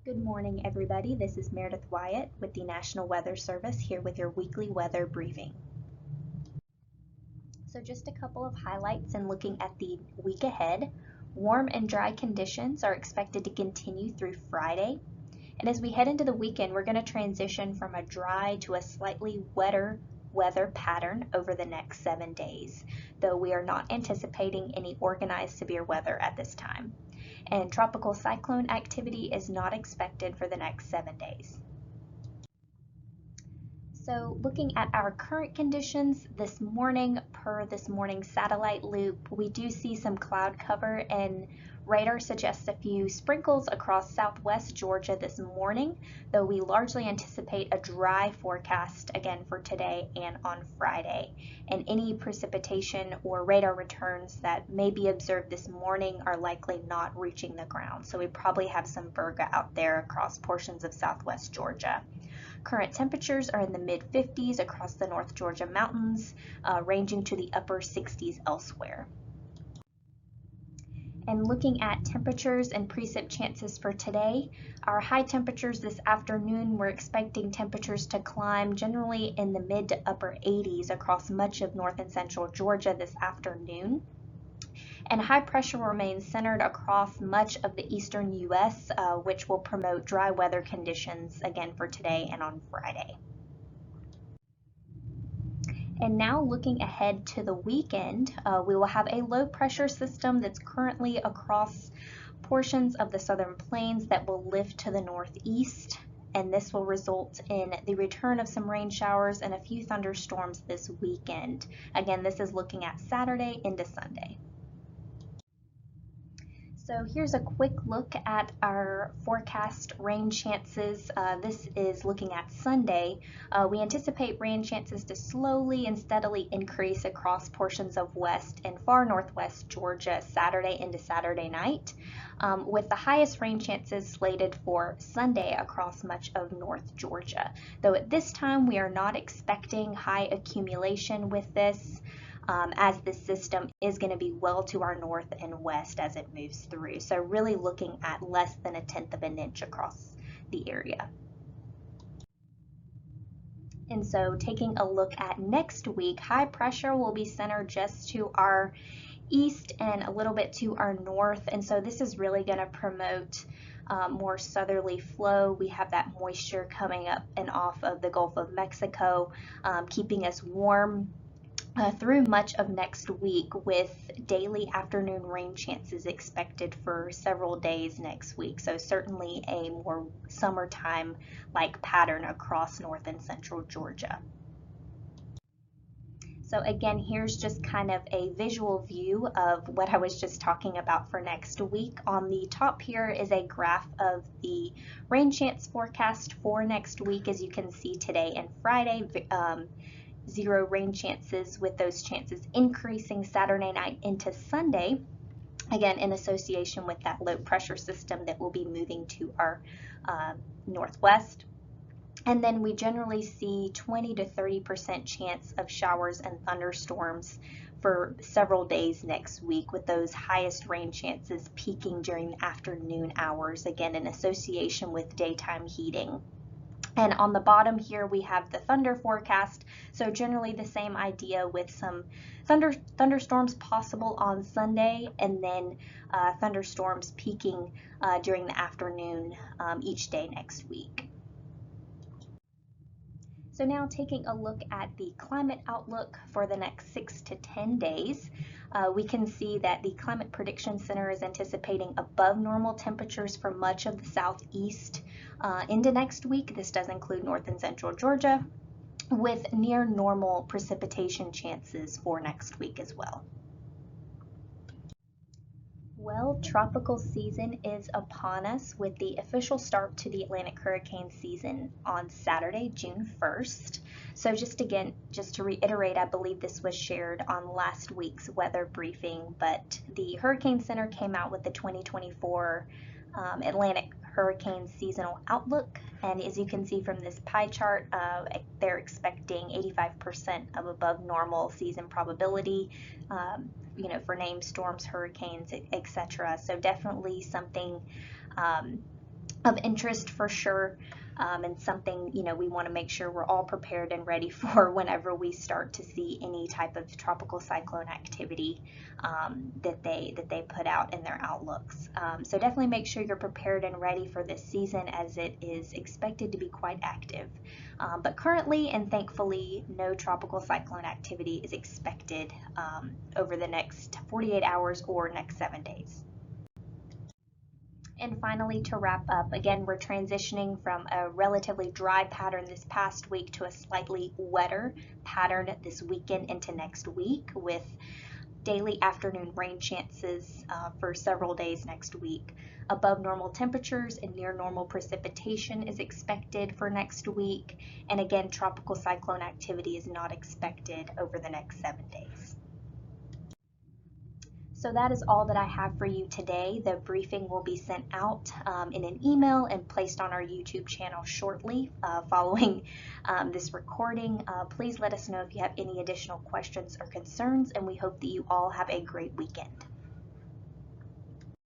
Good morning, everybody. This is Meredith Wyatt with the National Weather Service here with your weekly weather briefing. So just a couple of highlights in looking at the week ahead. Warm and dry conditions are expected to continue through Friday. And as we head into the weekend, we're going to transition from a dry to a slightly wetter weather pattern over the next 7 days, though we are not anticipating any organized severe weather at this time. And tropical cyclone activity is not expected for the next 7 days. So looking at our current conditions this morning, per this morning's satellite loop, we do see some cloud cover, and radar suggests a few sprinkles across southwest Georgia this morning, though we largely anticipate a dry forecast again for today and on Friday. And any precipitation or radar returns that may be observed this morning are likely not reaching the ground. So we probably have some virga out there across portions of southwest Georgia. Current temperatures are in the mid-50s across the North Georgia mountains, ranging to the upper 60s elsewhere. And looking at temperatures and precip chances for today, our high temperatures this afternoon, we're expecting temperatures to climb generally in the mid to upper 80s across much of north and central Georgia this afternoon. And high pressure remains centered across much of the eastern U.S., which will promote dry weather conditions again for today and on Friday. And now looking ahead to the weekend, we will have a low pressure system that's currently across portions of the southern plains that will lift to the northeast, and this will result in the return of some rain showers and a few thunderstorms this weekend. Again, this is looking at Saturday into Sunday. So here's a quick look at our forecast rain chances. This is looking at Sunday. We anticipate rain chances to slowly and steadily increase across portions of west and far northwest Georgia Saturday into Saturday night, with the highest rain chances slated for Sunday across much of North Georgia. Though at this time we are not expecting high accumulation with this, as this system is going to be well to our north and west as it moves through. So really looking at less than 1/10 of an inch across the area. And so taking a look at next week, high pressure will be centered just to our east and a little bit to our north. And so this is really going to promote more southerly flow. We have that moisture coming up and off of the Gulf of Mexico, keeping us warm through much of next week, with daily afternoon rain chances expected for several days next week. So certainly a more summertime like pattern across north and central Georgia. So again, here's just kind of a visual view of what I was just talking about for next week. On the top here is a graph of the rain chance forecast for next week. As you can see, today and Friday, 0 rain chances, with those chances increasing Saturday night into Sunday, again in association with that low pressure system that will be moving to our northwest. And then we generally see 20 to 30% chance of showers and thunderstorms for several days next week, with those highest rain chances peaking during the afternoon hours, again in association with daytime heating. And on the bottom here we have the thunder forecast, so generally the same idea, with some thunderstorms possible on Sunday, and then thunderstorms peaking during the afternoon each day next week. So now taking a look at the climate outlook for the next 6 to 10 days, we can see that the Climate Prediction Center is anticipating above normal temperatures for much of the southeast into next week. This does include north and central Georgia, with near normal precipitation chances for next week as well. Well, tropical season is upon us, with the official start to the Atlantic hurricane season on Saturday, June 1st. So just to reiterate, I believe this was shared on last week's weather briefing, but the Hurricane Center came out with the 2024 Atlantic hurricane seasonal outlook. And as you can see from this pie chart, they're expecting 85% of above normal season probability, for named storms, hurricanes, etc. So definitely something of interest for sure, and something, we want to make sure we're all prepared and ready for whenever we start to see any type of tropical cyclone activity that they put out in their outlooks. So definitely make sure you're prepared and ready for this season, as it is expected to be quite active. But currently and thankfully, no tropical cyclone activity is expected over the next 48 hours or next 7 days. And finally, to wrap up, again, we're transitioning from a relatively dry pattern this past week to a slightly wetter pattern this weekend into next week, with daily afternoon rain chances for several days next week. Above normal temperatures and near normal precipitation is expected for next week. And again, tropical cyclone activity is not expected over the next 7 days. So that is all that I have for you today. The briefing will be sent out in an email and placed on our YouTube channel shortly following this recording. Please let us know if you have any additional questions or concerns, and we hope that you all have a great weekend.